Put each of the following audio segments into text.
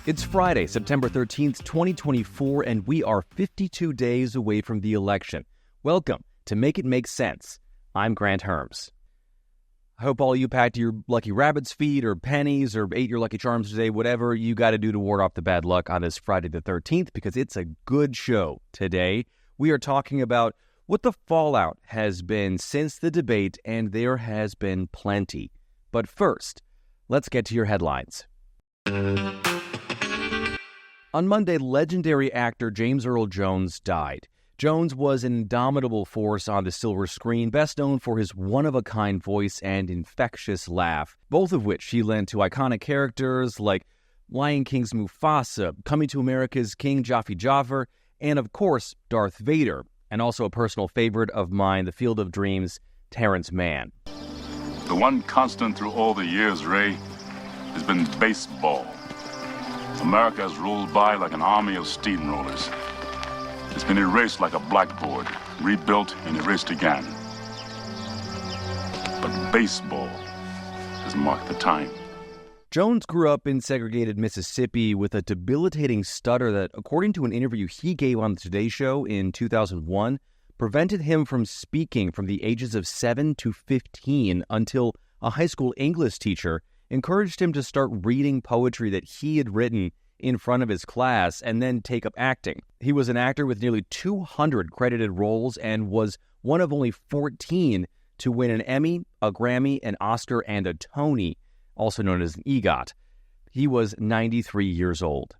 It's Friday, September 13th, 2024, and we are 52 days away from the election. Welcome to Make It Make Sense. I'm Grant Herms. I hope all you packed your lucky rabbit's feet or pennies or ate your Lucky Charms today, whatever you got to do to ward off the bad luck on this Friday the 13th, because it's a good show today. We are talking about what the fallout has been since the debate, and there has been plenty. But first, let's get to your headlines. On Monday, legendary actor James Earl Jones died. Jones was an indomitable force on the silver screen, best known for his one-of-a-kind voice and infectious laugh, both of which he lent to iconic characters like Lion King's Mufasa, Coming to America's King Jaffe Joffer, and of course, Darth Vader, and also a personal favorite of mine, The Field of Dreams, Terrence Mann. The one constant through all the years, Ray, has been baseball. America has rolled by like an army of steamrollers. It's been erased like a blackboard, rebuilt and erased again. But baseball has marked the time. Jones grew up in segregated Mississippi with a debilitating stutter that, according to an interview he gave on the Today Show in 2001, prevented him from speaking from the ages of 7 to 15 until a high school English teacher encouraged him to start reading poetry that he had written in front of his class and then take up acting. He was an actor with nearly 200 credited roles and was one of only 14 to win an Emmy, a Grammy, an Oscar, and a Tony, also known as an EGOT. He was 93 years old.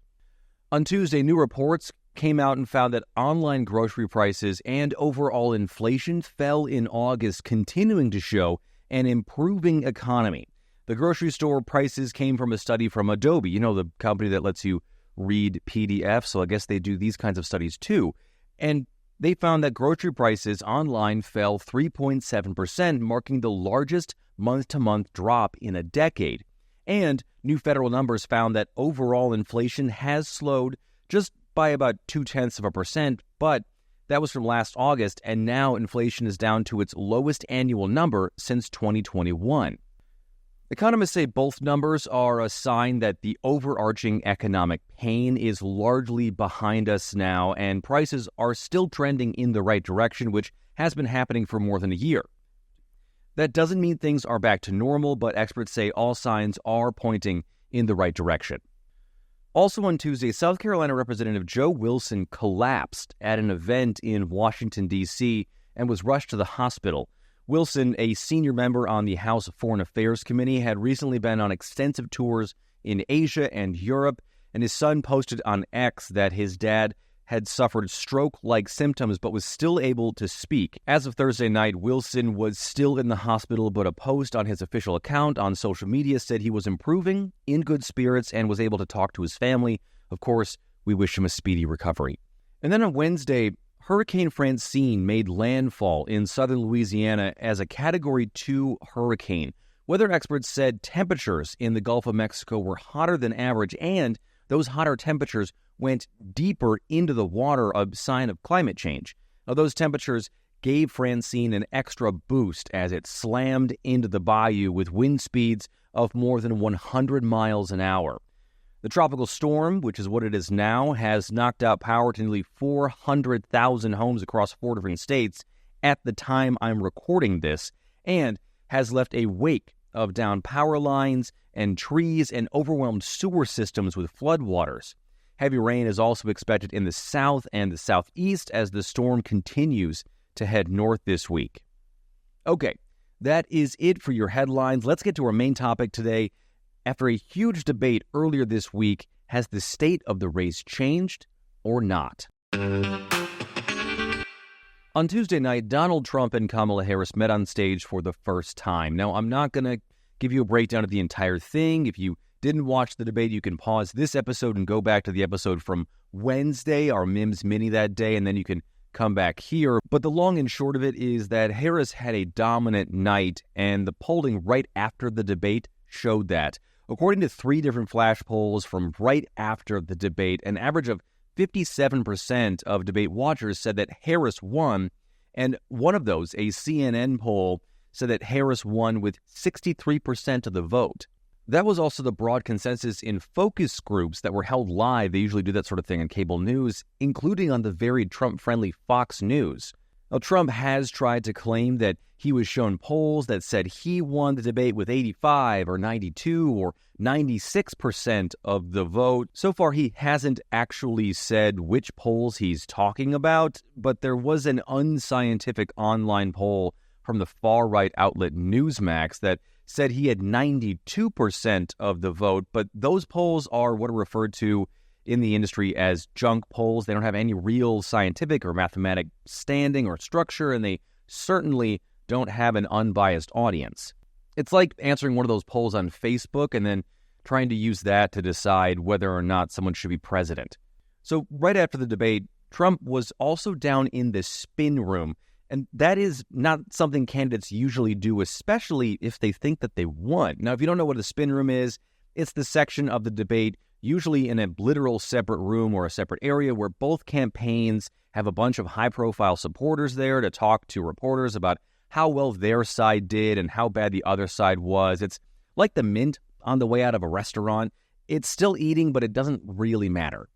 On Tuesday, new reports came out and found that online grocery prices and overall inflation fell in August, continuing to show an improving economy. The grocery store prices came from a study from Adobe, the company that lets you read PDFs, so I guess they do these kinds of studies too. And they found that grocery prices online fell 3.7%, marking the largest month-to-month drop in a decade. And new federal numbers found that overall inflation has slowed just by about 0.2%, but that was from last August, and now inflation is down to its lowest annual number since 2021. Economists say both numbers are a sign that the overarching economic pain is largely behind us now, and prices are still trending in the right direction, which has been happening for more than a year. That doesn't mean things are back to normal, but experts say all signs are pointing in the right direction. Also on Tuesday, South Carolina Representative Joe Wilson collapsed at an event in Washington, D.C., and was rushed to the hospital. Wilson, a senior member on the House Foreign Affairs Committee, had recently been on extensive tours in Asia and Europe, and his son posted on X that his dad had suffered stroke-like symptoms but was still able to speak. As of Thursday night, Wilson was still in the hospital, but a post on his official account on social media said he was improving, in good spirits, and was able to talk to his family. Of course, we wish him a speedy recovery. And then on Wednesday, Hurricane Francine made landfall in southern Louisiana as a Category 2 hurricane. Weather experts said temperatures in the Gulf of Mexico were hotter than average, and those hotter temperatures went deeper into the water, a sign of climate change. Now, those temperatures gave Francine an extra boost as it slammed into the bayou with wind speeds of more than 100 miles an hour. The tropical storm, which is what it is now, has knocked out power to nearly 400,000 homes across 4 different states at the time I'm recording this, and has left a wake of downed power lines and trees and overwhelmed sewer systems with floodwaters. Heavy rain is also expected in the south and the southeast as the storm continues to head north this week. Okay, that is it for your headlines. Let's get to our main topic today. After a huge debate earlier this week, has the state of the race changed or not? On Tuesday night, Donald Trump and Kamala Harris met on stage for the first time. Now, I'm not going to give you a breakdown of the entire thing. If you didn't watch the debate, you can pause this episode and go back to the episode from Wednesday, our Mims Mini that day, and then you can come back here. But the long and short of it is that Harris had a dominant night, and the polling right after the debate showed that. According to 3 different flash polls from right after the debate, an average of 57% of debate watchers said that Harris won, and one of those, a CNN poll, said that Harris won with 63% of the vote. That was also the broad consensus in focus groups that were held live. They usually do that sort of thing on cable news, including on the very Trump-friendly Fox News. Now, Trump has tried to claim that he was shown polls that said he won the debate with 85 or 92 or 96% of the vote. So far, he hasn't actually said which polls he's talking about, but there was an unscientific online poll from the far-right outlet Newsmax that said he had 92% of the vote, but those polls are what are referred to in the industry as junk polls. They don't have any real scientific or mathematic standing or structure, and they certainly don't have an unbiased audience. It's like answering one of those polls on Facebook and then trying to use that to decide whether or not someone should be president. So right after the debate, Trump was also down in the spin room, and that is not something candidates usually do, especially if they think that they won. Now, if you don't know what a spin room is, it's the section of the debate, usually in a literal separate room or a separate area, where both campaigns have a bunch of high-profile supporters there to talk to reporters about how well their side did and how bad the other side was. It's like the Mint on the way out of a restaurant. It's still eating, but it doesn't really matter.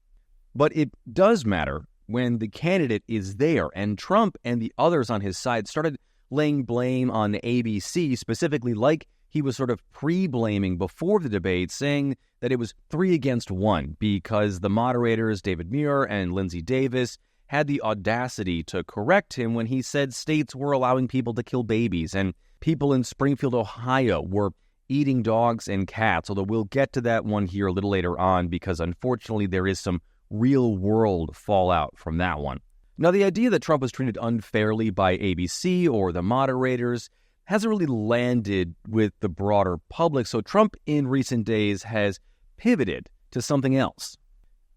But it does matter when the candidate is there, and Trump and the others on his side started laying blame on ABC, specifically like he was sort of pre-blaming before the debate, saying that it was 3-1 because the moderators, David Muir and Lindsey Davis, had the audacity to correct him when he said states were allowing people to kill babies and people in Springfield, Ohio were eating dogs and cats, although we'll get to that one here a little later on because unfortunately there is some real-world fallout from that one. Now, the idea that Trump was treated unfairly by ABC or the moderators hasn't really landed with the broader public, so Trump in recent days has pivoted to something else.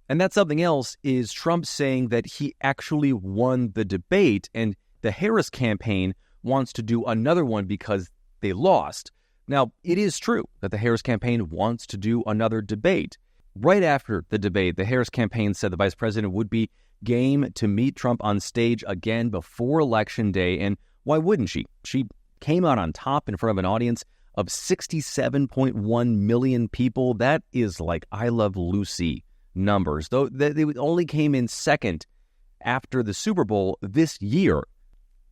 And that something else is Trump saying that he actually won the debate, and the Harris campaign wants to do another one because they lost. Now, it is true that the Harris campaign wants to do another debate. Right after the debate, the Harris campaign said the vice president would be game to meet Trump on stage again before Election Day, and why wouldn't she? She came out on top in front of an audience of 67.1 million people. That is like I Love Lucy numbers, though they only came in second after the Super Bowl this year.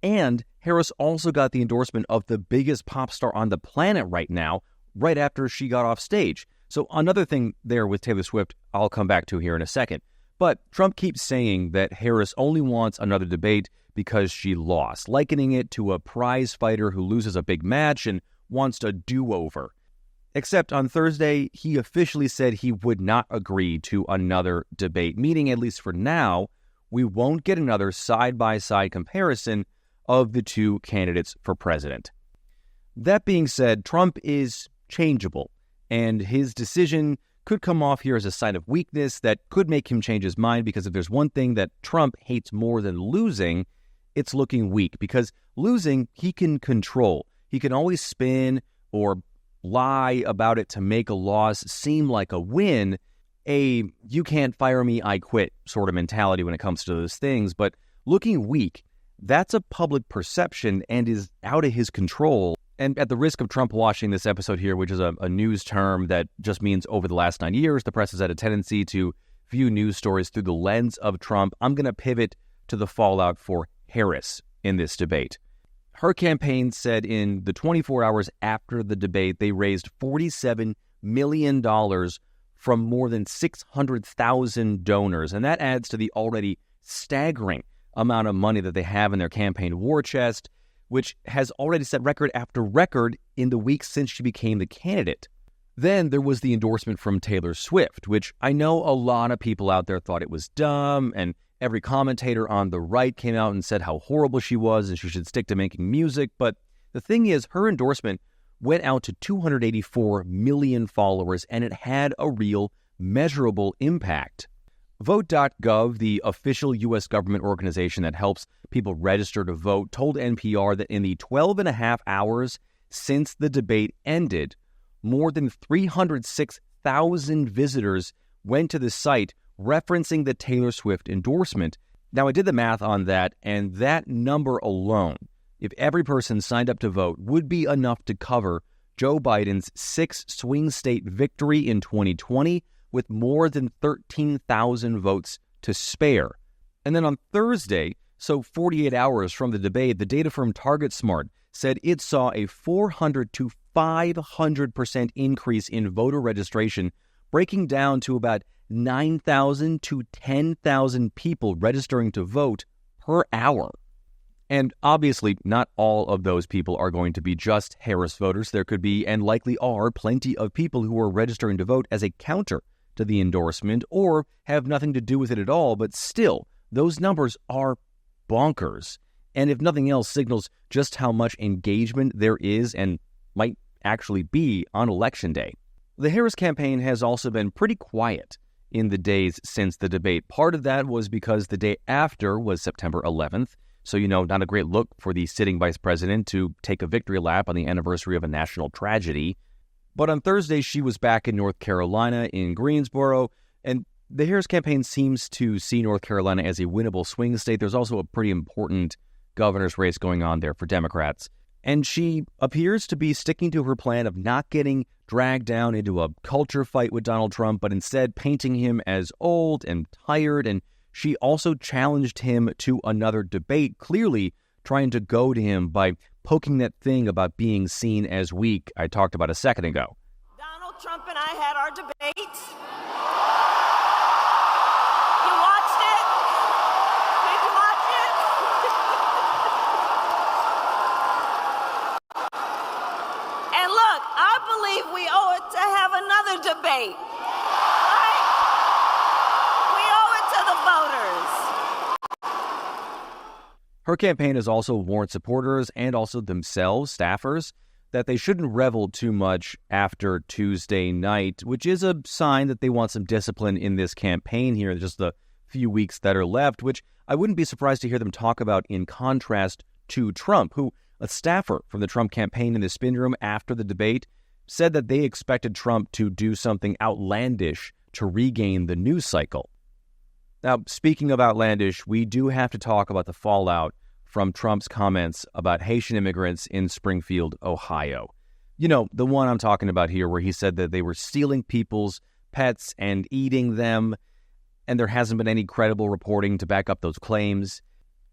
And Harris also got the endorsement of the biggest pop star on the planet right now, right after she got off stage. So another thing there with Taylor Swift, I'll come back to here in a second. But Trump keeps saying that Harris only wants another debate because she lost, likening it to a prize fighter who loses a big match and wants a do-over. Except on Thursday, he officially said he would not agree to another debate, meaning, at least for now, we won't get another side-by-side comparison of the two candidates for president. That being said, Trump is changeable, and his decision could come off here as a sign of weakness that could make him change his mind, because if there's one thing that Trump hates more than losing, it's looking weak, because losing, he can control. He can always spin or lie about it to make a loss seem like a win, a you can't fire me, I quit sort of mentality when it comes to those things. But looking weak, that's a public perception and is out of his control. And at the risk of Trump washing this episode here, which is a news term that just means over the last 9 years, the press has had a tendency to view news stories through the lens of Trump, I'm going to pivot to the fallout for Harris in this debate. Her campaign said in the 24 hours after the debate, they raised $47 million from more than 600,000 donors. And that adds to the already staggering amount of money that they have in their campaign war chest, which has already set record after record in the weeks since she became the candidate. Then there was the endorsement from Taylor Swift, which I know a lot of people out there thought it was dumb, and every commentator on the right came out and said how horrible she was and she should stick to making music. But the thing is, her endorsement went out to 284 million followers, and it had a real measurable impact. Vote.gov, the official U.S. government organization that helps people register to vote, told NPR that in the 12 and a half hours since the debate ended, more than 306,000 visitors went to the site referencing the Taylor Swift endorsement. Now, I did the math on that, and that number alone, if every person signed up to vote, would be enough to cover Joe Biden's sixth swing state victory in 2020 with more than 13,000 votes to spare. And then on Thursday, so 48 hours from the debate, the data firm TargetSmart said it saw a 400 to 500% increase in voter registration, breaking down to about 9,000 to 10,000 people registering to vote per hour. And obviously, not all of those people are going to be just Harris voters. There could be, and likely are, plenty of people who are registering to vote as a counter to the endorsement or have nothing to do with it at all. But still, those numbers are bonkers. And if nothing else, signals just how much engagement there is and might actually be on Election Day. The Harris campaign has also been pretty quiet in the days since the debate. Part of that was because the day after was September 11th. So, not a great look for the sitting vice president to take a victory lap on the anniversary of a national tragedy. But on Thursday, she was back in North Carolina in Greensboro, and the Harris campaign seems to see North Carolina as a winnable swing state. There's also a pretty important governor's race going on there for Democrats. And she appears to be sticking to her plan of not getting dragged down into a culture fight with Donald Trump, but instead painting him as old and tired. And she also challenged him to another debate, clearly trying to goad him by poking that thing about being seen as weak I talked about a second ago. Donald Trump and I had our debate. You watched it? Did you watch it? And look, I believe we owe it to have another debate. Right? We owe it to the voters. Her campaign has also warned supporters and also themselves, staffers, that they shouldn't revel too much after Tuesday night, which is a sign that they want some discipline in this campaign here, just the few weeks that are left, which I wouldn't be surprised to hear them talk about in contrast to Trump, who, a staffer from the Trump campaign in the spin room after the debate, said that they expected Trump to do something outlandish to regain the news cycle. Now, speaking of outlandish, we do have to talk about the fallout from Trump's comments about Haitian immigrants in Springfield, Ohio. The one I'm talking about here, where he said that they were stealing people's pets and eating them, and there hasn't been any credible reporting to back up those claims.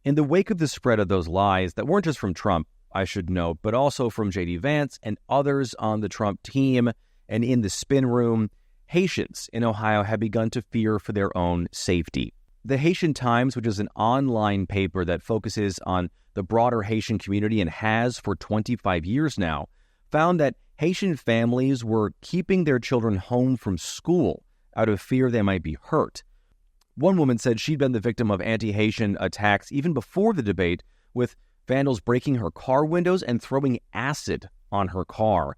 In the wake of the spread of those lies that weren't just from Trump, I should note, but also from J.D. Vance and others on the Trump team and in the spin room, Haitians in Ohio have begun to fear for their own safety. The Haitian Times, which is an online paper that focuses on the broader Haitian community and has for 25 years now, found that Haitian families were keeping their children home from school out of fear they might be hurt. One woman said she'd been the victim of anti-Haitian attacks even before the debate, with vandals breaking her car windows and throwing acid on her car.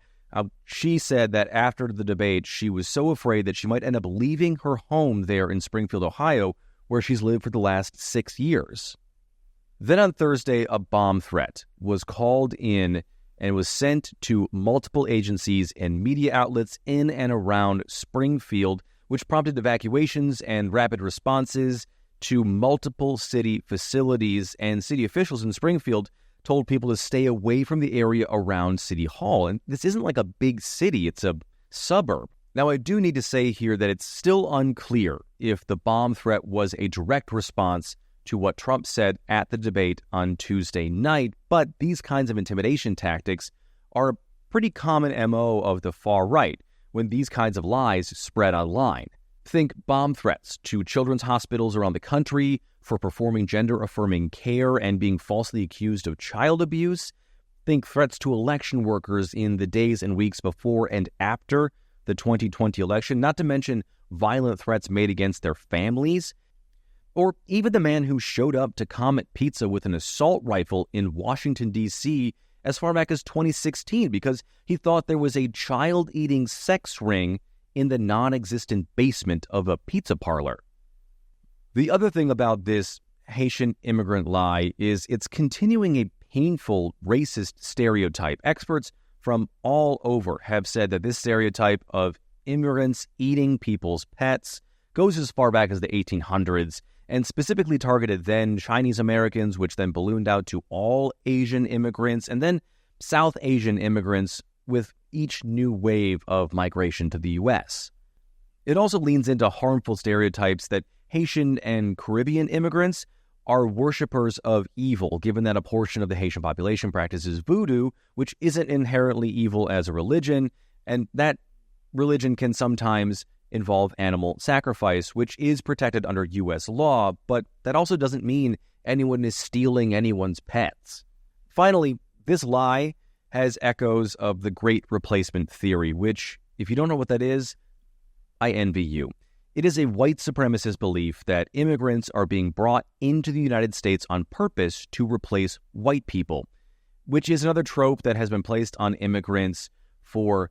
She said that after the debate, she was so afraid that she might end up leaving her home there in Springfield, Ohio, where she's lived for the last 6 years. Then on Thursday, a bomb threat was called in and was sent to multiple agencies and media outlets in and around Springfield, which prompted evacuations and rapid responses to multiple city facilities, and city officials in Springfield told people to stay away from the area around City Hall. And this isn't like a big city, it's a suburb. Now, I do need to say here that it's still unclear if the bomb threat was a direct response to what Trump said at the debate on Tuesday night, but these kinds of intimidation tactics are a pretty common MO of the far right when these kinds of lies spread online. Think bomb threats to children's hospitals around the country for performing gender-affirming care and being falsely accused of child abuse. Think threats to election workers in the days and weeks before and after the 2020 election, not to mention violent threats made against their families. Or even the man who showed up to Comet Pizza with an assault rifle in Washington, D.C. as far back as 2016 because he thought there was a child-eating sex ring in the non-existent basement of a pizza parlor. The other thing about this Haitian immigrant lie is it's continuing a painful racist stereotype. Experts from all over have said that this stereotype of immigrants eating people's pets goes as far back as the 1800s and specifically targeted then Chinese Americans, which then ballooned out to all Asian immigrants, and then South Asian immigrants with each new wave of migration to the U.S. It also leans into harmful stereotypes that Haitian and Caribbean immigrants are worshippers of evil, given that a portion of the Haitian population practices voodoo, which isn't inherently evil as a religion, and that religion can sometimes involve animal sacrifice, which is protected under U.S. law, but that also doesn't mean anyone is stealing anyone's pets. Finally, this lie has echoes of the Great Replacement theory, which, if you don't know what that is, I envy you. It is a white supremacist belief that immigrants are being brought into the United States on purpose to replace white people, which is another trope that has been placed on immigrants for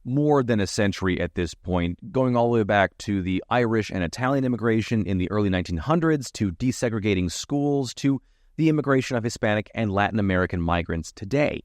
more than a century at this point, going all the way back to the Irish and Italian immigration in the early 1900s, to desegregating schools, to the immigration of Hispanic and Latin American migrants today.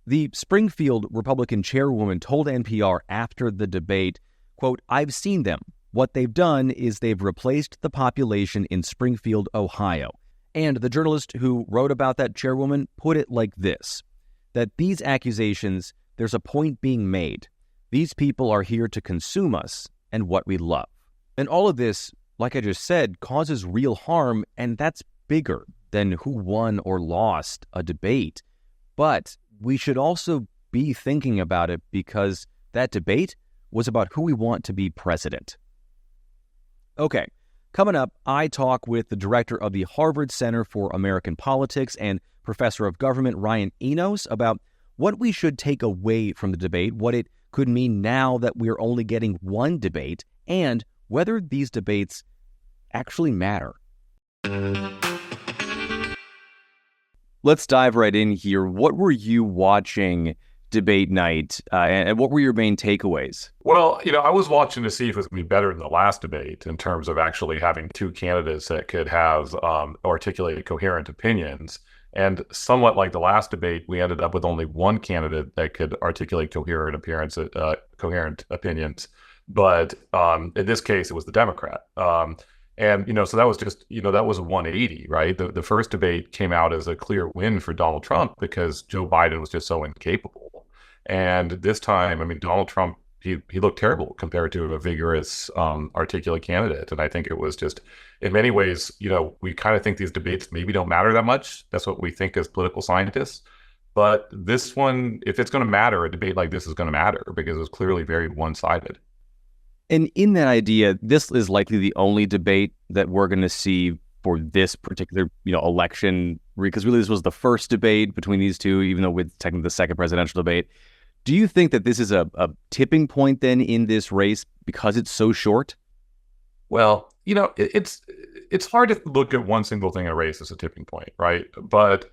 The Springfield Republican chairwoman told NPR after the debate, quote, "I've seen them. What they've done is they've replaced the population in Springfield, Ohio." And the journalist who wrote about that chairwoman put it like this, that these accusations, there's a point being made. These people are here to consume us and what we love. And all of this, like I just said, causes real harm, and that's bigger than who won or lost a debate. But we should also be thinking about it because that debate was about who we want to be president. Okay, coming up, I talk with the director of the Harvard Center for American Politics and professor of government, Ryan Enos, about what we should take away from the debate, what it could mean now that we're only getting one debate, and whether these debates actually matter. Let's dive right in here. What were you watching debate night, and what were your main takeaways? Well, I was watching to see if it was going to be better than the last debate in terms of actually having two candidates that could have articulate coherent opinions. And somewhat like the last debate, we ended up with only one candidate that could articulate coherent opinions. But in this case, it was the Democrat. And, so that was just, that was a 180, right? The first debate came out as a clear win for Donald Trump because Joe Biden was just so incapable. And this time, Donald Trump, he looked terrible compared to a vigorous, articulate candidate. And I think it was just, in many ways, we kind of think these debates maybe don't matter that much. That's what we think as political scientists. But this one, if it's going to matter, a debate like this is going to matter because it was clearly very one-sided. And in that idea, this is likely the only debate that we're going to see for this particular, election, because really this was the first debate between these two, even though with technically the second presidential debate. Do you think that this is a tipping point then in this race because it's so short? Well, it's hard to look at one single thing in a race as a tipping point, right? But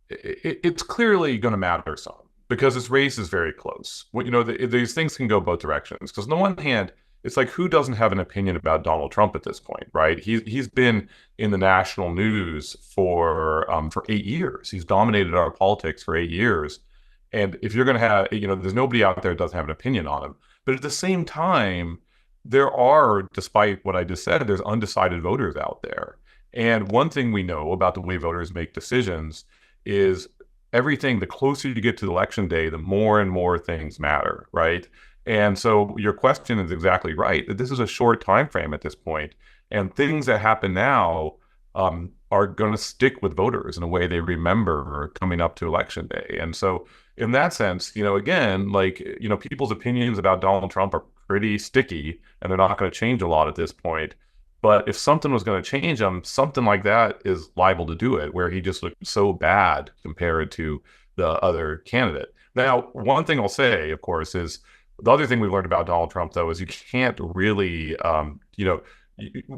it's clearly going to matter some because this race is very close. These things can go both directions. Because on the one hand, it's like, who doesn't have an opinion about Donald Trump at this point, right? He's been in the national news for 8 years. He's dominated our politics for 8 years. And if you're going to have, there's nobody out there that doesn't have an opinion on him. But at the same time, there are, despite what I just said, there's undecided voters out there. And one thing we know about the way voters make decisions is everything, the closer you get to election day, the more and more things matter, right? And so your question is exactly right, that this is a short time frame at this point, and things that happen now are going to stick with voters in a way they remember coming up to election day. And so in that sense, again, people's opinions about Donald Trump are pretty sticky, and they're not going to change a lot at this point. But if something was going to change them, something like that is liable to do it, where he just looked so bad compared to the other candidate. Now, one thing I'll say, of course, is the other thing we've learned about Donald Trump, though, is you can't really,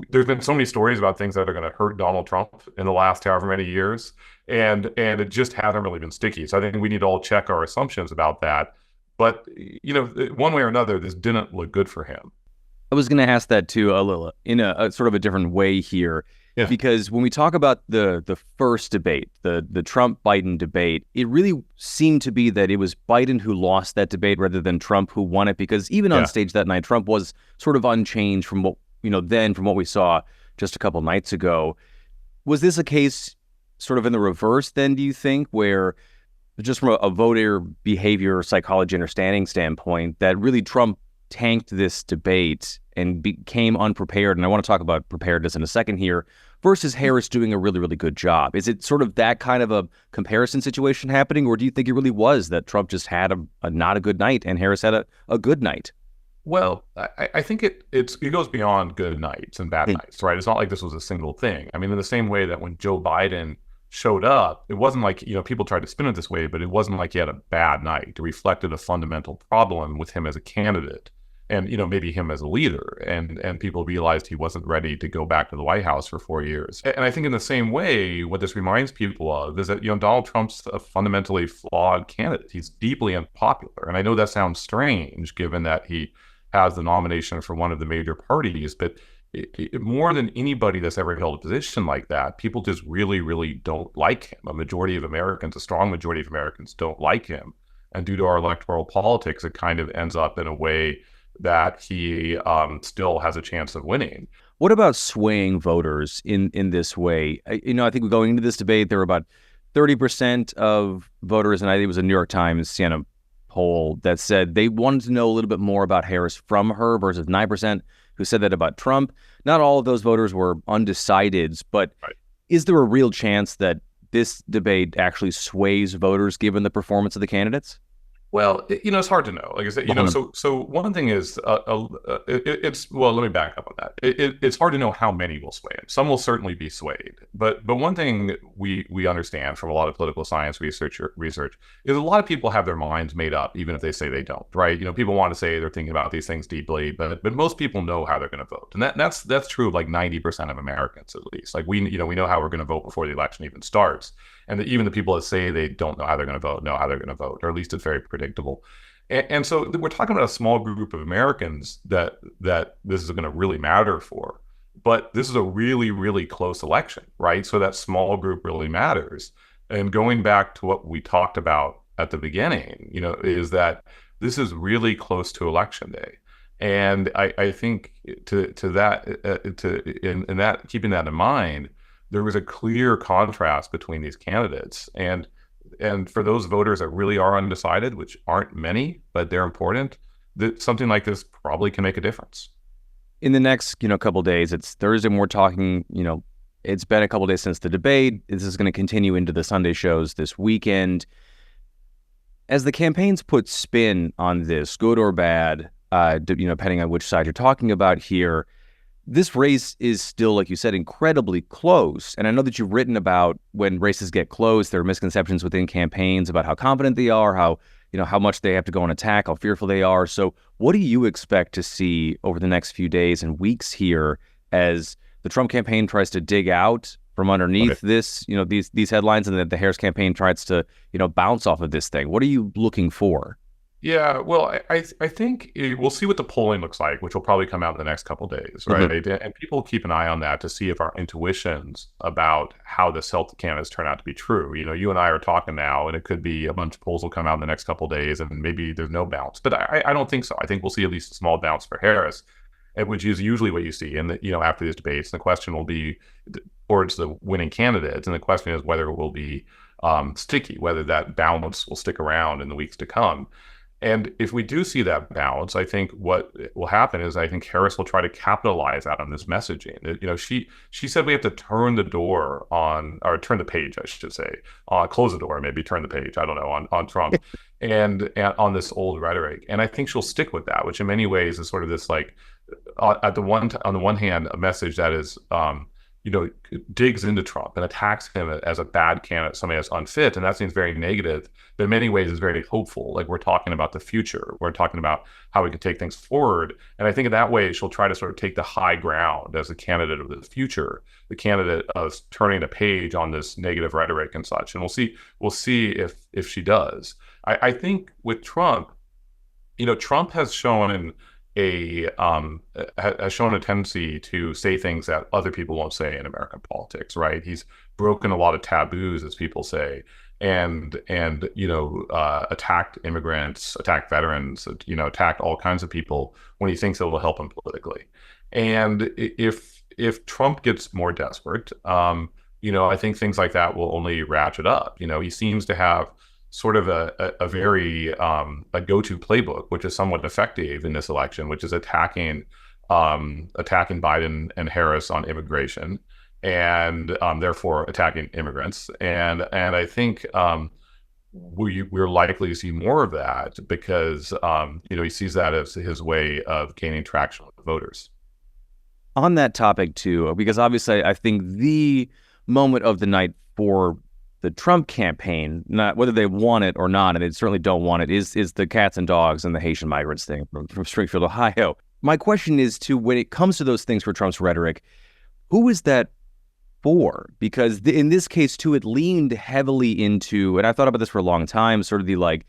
there's been so many stories about things that are going to hurt Donald Trump in the last however many years, and it just hasn't really been sticky. So I think we need to all check our assumptions about that. But, one way or another, this didn't look good for him. I was going to ask that too, Alila, in a sort of a different way here. Yeah. Because when we talk about the first debate, the Trump-Biden debate, it really seemed to be that it was Biden who lost that debate rather than Trump who won it, because even on stage that night, Trump was sort of unchanged from what, from what we saw just a couple nights ago. Was this a case sort of in the reverse then, do you think, where just from a voter behavior, psychology, understanding standpoint, that really Trump tanked this debate and became unprepared. And I want to talk about preparedness in a second here, versus Harris doing a really, really good job. Is it sort of that kind of a comparison situation happening, or do you think it really was that Trump just had a not a good night and Harris had a good night? Well, I think it goes beyond good nights and bad nights, right? It's not like this was a single thing. I mean, in the same way that when Joe Biden showed up, it wasn't like, people tried to spin it this way, but it wasn't like he had a bad night. It reflected a fundamental problem with him as a candidate and, maybe him as a leader. And people realized he wasn't ready to go back to the White House for 4 years. And I think in the same way, what this reminds people of is that, Donald Trump's a fundamentally flawed candidate. He's deeply unpopular. And I know that sounds strange given that he has the nomination for one of the major parties, but more than anybody that's ever held a position like that, people just really, really don't like him. A strong majority of Americans don't like him. And due to our electoral politics, it kind of ends up in a way that he still has a chance of winning. What about swaying voters in this way? I think going into this debate, there were about 30% of voters, and I think it was a New York Times Siena poll that said they wanted to know a little bit more about Harris from her versus 9% who said that about Trump. Not all of those voters were undecideds, but right. Is there a real chance that this debate actually sways voters given the performance of the candidates? Well, it's hard to know. Like I said, so one thing is, well, let me back up on that. It's hard to know how many will sway him. Some will certainly be swayed. But one thing we understand from a lot of political science research is a lot of people have their minds made up, even if they say they don't, right? People want to say they're thinking about these things deeply, but most people know how they're going to vote. And that's true of like 90% of Americans, at least. Like we know how we're going to vote before the election even starts. And even the people that say they don't know how they're going to vote know how they're going to vote, or at least it's very predictable. And so we're talking about a small group of Americans that this is going to really matter for. But this is a really, really close election, right? So that small group really matters. And going back to what we talked about at the beginning, is that this is really close to Election Day. And I think keeping that in mind, there was a clear contrast between these candidates. And for those voters that really are undecided, which aren't many, but they're important, that something like this probably can make a difference. In the next, couple of days, it's Thursday, and we're talking, it's been a couple of days since the debate. This is going to continue into the Sunday shows this weekend. As the campaigns put spin on this, good or bad, depending on which side you're talking about here, this race is still, like you said, incredibly close. And I know that you've written about when races get close, there are misconceptions within campaigns about how confident they are, how much they have to go on attack, how fearful they are. So what do you expect to see over the next few days and weeks here as the Trump campaign tries to dig out from underneath this, these headlines, and then the Harris campaign tries to, bounce off of this thing? What are you looking for? Yeah, well, I think we'll see what the polling looks like, which will probably come out in the next couple of days, right? Mm-hmm. And people keep an eye on that to see if our intuitions about how the Celtic candidates turn out to be true. You and I are talking now, and it could be a bunch of polls will come out in the next couple of days, and maybe there's no bounce. But I don't think so. I think we'll see at least a small bounce for Harris, which is usually what you see in the after these debates. And the question will be towards the winning candidates, and the question is whether it will be sticky, whether that balance will stick around in the weeks to come. And if we do see that balance, I think what will happen is I think Harris will try to capitalize out on this messaging. She said we have to turn the door on, or turn the page, I should say, close the door, maybe turn the page, I don't know, on Trump and on this old rhetoric. And I think she'll stick with that, which in many ways is sort of this like, on the one hand, a message that is, digs into Trump and attacks him as a bad candidate, somebody that's unfit. And that seems very negative, but in many ways is very hopeful. Like we're talking about the future. We're talking about how we can take things forward. And I think in that way, she'll try to sort of take the high ground as a candidate of the future, the candidate of turning the page on this negative rhetoric and such. And we'll see if she does. I think with Trump, Trump has shown has shown a tendency to say things that other people won't say in American politics, right? He's broken a lot of taboos, as people say, and attacked immigrants, attacked veterans, attacked all kinds of people when he thinks it will help him politically. And if Trump gets more desperate, I think things like that will only ratchet up. He seems to have sort of a very a go-to playbook, which is somewhat effective in this election, which is attacking Biden and Harris on immigration, and therefore attacking immigrants. And I think we're likely to see more of that because he sees that as his way of gaining traction with voters. On that topic too, because obviously I think the moment of the night for the Trump campaign, not whether they want it or not, and they certainly don't want it, is the cats and dogs and the Haitian migrants thing from Springfield, Ohio. My question is to when it comes to those things for Trump's rhetoric, who is that for? Because in this case too, it leaned heavily into, and I thought about this for a long time, sort of the like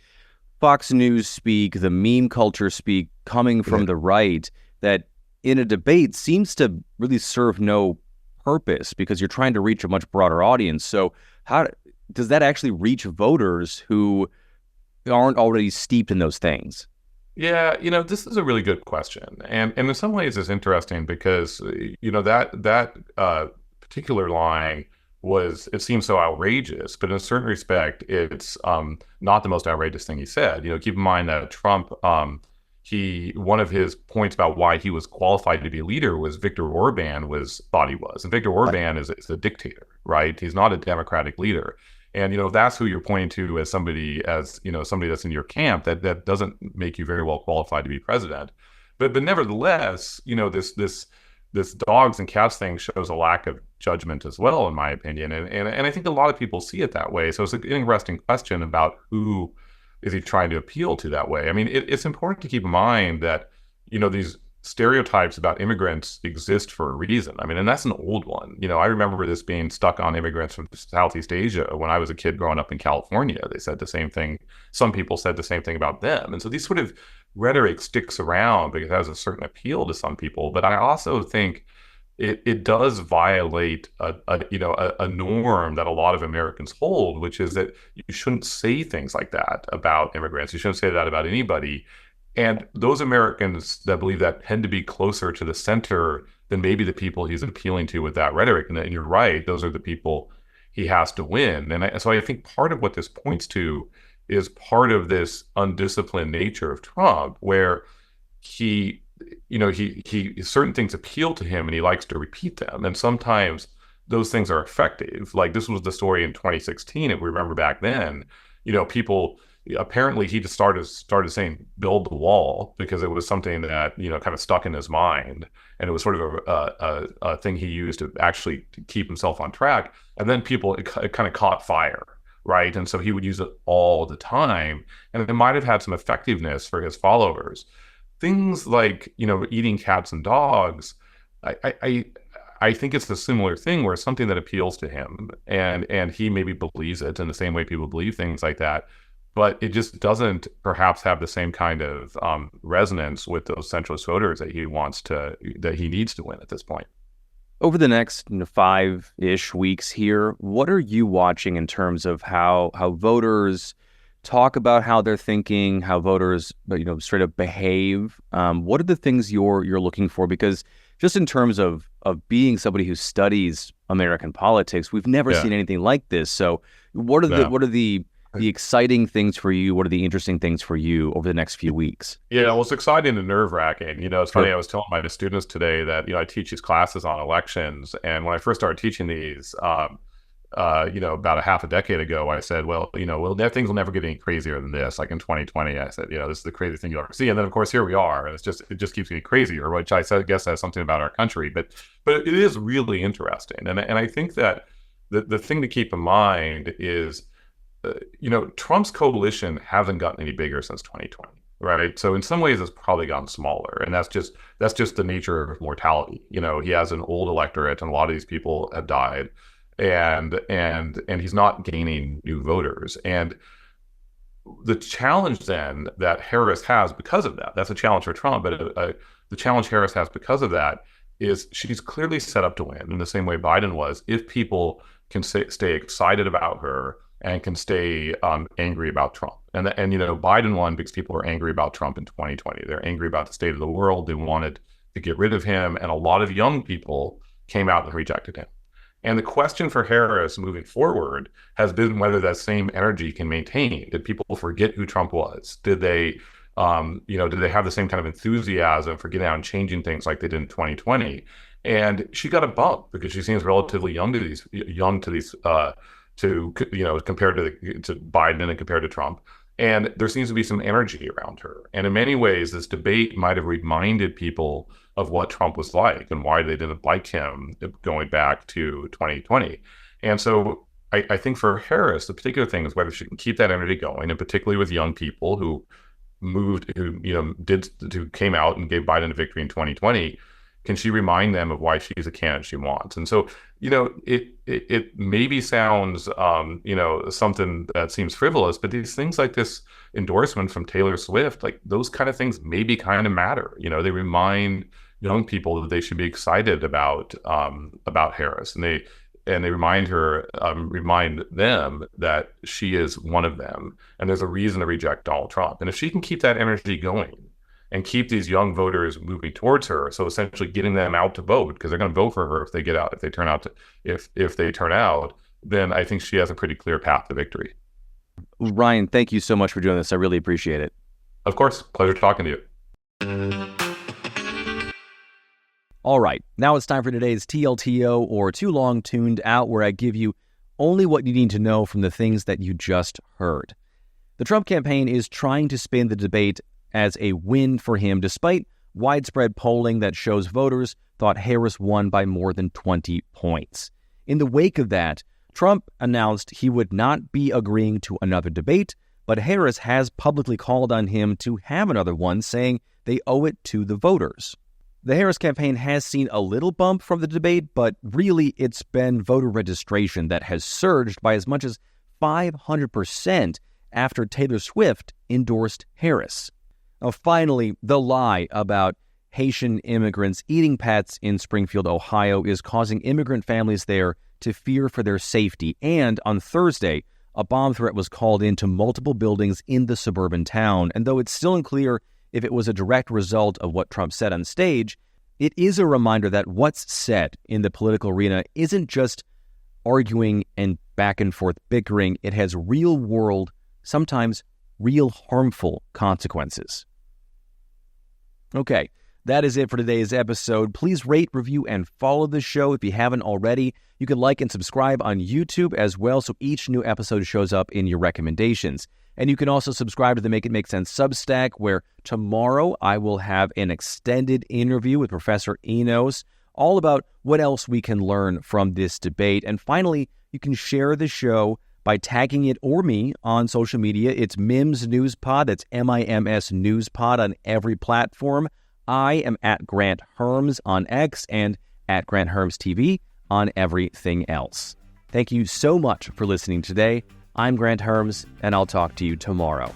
Fox News speak, the meme culture speak coming from the right that in a debate seems to really serve no purpose because you're trying to reach a much broader audience. So how does that actually reach voters who aren't already steeped in those things? Yeah, this is a really good question, and in some ways it's interesting because that particular line it seems so outrageous, but in a certain respect, it's not the most outrageous thing he said. Keep in mind that Trump, one of his points about why he was qualified to be a leader was Viktor Orban thought he was, and Viktor Orban is a dictator, right? He's not a democratic leader. And, if that's who you're pointing to as somebody that's in your camp, that doesn't make you very well qualified to be president. But nevertheless, this dogs and cats thing shows a lack of judgment as well, in my opinion. And I think a lot of people see it that way. So it's an interesting question about who is he trying to appeal to that way. I mean, it's important to keep in mind that, these stereotypes about immigrants exist for a reason. I mean, and that's an old one. I remember this being stuck on immigrants from Southeast Asia when I was a kid growing up in California. They said the same thing. Some people said the same thing about them. And so these sort of rhetoric sticks around because it has a certain appeal to some people. But I also think it does violate a norm that a lot of Americans hold, which is that you shouldn't say things like that about immigrants. You shouldn't say that about anybody. And those Americans that believe that tend to be closer to the center than maybe the people he's appealing to with that rhetoric. And you're right, those are the people he has to win. And so I think part of what this points to is part of this undisciplined nature of Trump, where he certain things appeal to him and he likes to repeat them. And sometimes those things are effective. Like this was the story in 2016, if we remember back then, people apparently he just started saying build the wall because it was something that kind of stuck in his mind, and it was sort of a thing he used to actually keep himself on track. And then it kind of caught fire, right? And so he would use it all the time, and it might have had some effectiveness for his followers. Things like eating cats and dogs, I think it's a similar thing where it's something that appeals to him, and he maybe believes it in the same way people believe things like that. But it just doesn't perhaps have the same kind of resonance with those centrist voters that he needs to win at this point. Over the next 5-ish weeks here, what are you watching in terms of how voters talk about how they're thinking, how voters straight up behave? What are the things you're looking for? Because just in terms of being somebody who studies American politics, we've never seen anything like this. So what are the exciting things for you? What are the interesting things for you over the next few weeks? Yeah, well, it's exciting and nerve-wracking. It's funny, I was telling my students today that, I teach these classes on elections. And when I first started teaching these, about a half a decade ago, I said, things will never get any crazier than this. Like in 2020, I said, this is the craziest thing you'll ever see. And then, of course, here we are. And it just keeps getting crazier, which I guess says something about our country. But it is really interesting. And I think that the thing to keep in mind is, Trump's coalition hasn't gotten any bigger since 2020, right? So in some ways, it's probably gotten smaller, and that's just the nature of mortality. He has an old electorate, and a lot of these people have died, and he's not gaining new voters. And the challenge then that Harris has because of that's a challenge for Trump, but the challenge Harris has because of that is she's clearly set up to win in the same way Biden was, if people can stay excited about her and can stay angry about Trump. And Biden won because people were angry about Trump in 2020. They're angry about the state of the world. They wanted to get rid of him. And a lot of young people came out and rejected him. And the question for Harris moving forward has been whether that same energy can maintain. Did people forget who Trump was? Did they, did they have the same kind of enthusiasm for getting out and changing things like they did in 2020? And she got a bump because she seems relatively young to these, compared to Biden and compared to Trump. And there seems to be some energy around her. And in many ways, this debate might have reminded people of what Trump was like and why they didn't like him going back to 2020. And so I think for Harris, the particular thing is whether she can keep that energy going, and particularly with young people who came out and gave Biden a victory in 2020. Can she remind them of why she's a candidate she wants? And so, it maybe sounds, something that seems frivolous, but these things like this endorsement from Taylor Swift, like those kind of things maybe kind of matter. They remind young people that they should be excited about Harris, and they remind them that she is one of them, and there's a reason to reject Donald Trump. And if she can keep that energy going and keep these young voters moving towards her, so essentially getting them out to vote, because they're going to vote for her if they turn out, then I think she has a pretty clear path to victory. Ryan, thank you so much for doing this. I really appreciate it. Of course. Pleasure talking to you. All right, now it's time for today's TLTO, or Too Long Tuned Out, where I give you only what you need to know from the things that you just heard. The Trump campaign is trying to spin the debate as a win for him, despite widespread polling that shows voters thought Harris won by more than 20 points. In the wake of that, Trump announced he would not be agreeing to another debate, but Harris has publicly called on him to have another one, saying they owe it to the voters. The Harris campaign has seen a little bump from the debate, but really it's been voter registration that has surged by as much as 500% after Taylor Swift endorsed Harris. Now, finally, the lie about Haitian immigrants eating pets in Springfield, Ohio, is causing immigrant families there to fear for their safety. And on Thursday, a bomb threat was called into multiple buildings in the suburban town. And though it's still unclear if it was a direct result of what Trump said on stage, it is a reminder that what's said in the political arena isn't just arguing and back and forth bickering. It has real world, sometimes real harmful consequences. Okay, that is it for today's episode. Please rate, review, and follow the show if you haven't already. You can like and subscribe on YouTube as well, so each new episode shows up in your recommendations. And you can also subscribe to the Make It Make Sense Substack, where tomorrow I will have an extended interview with Professor Enos, all about what else we can learn from this debate. And finally, you can share the show by tagging it or me on social media. It's Mims News Pod. That's MIMS News Pod on every platform. I am at Grant Herms on X and at Grant Herms TV on everything else. Thank you so much for listening today. I'm Grant Herms, and I'll talk to you tomorrow.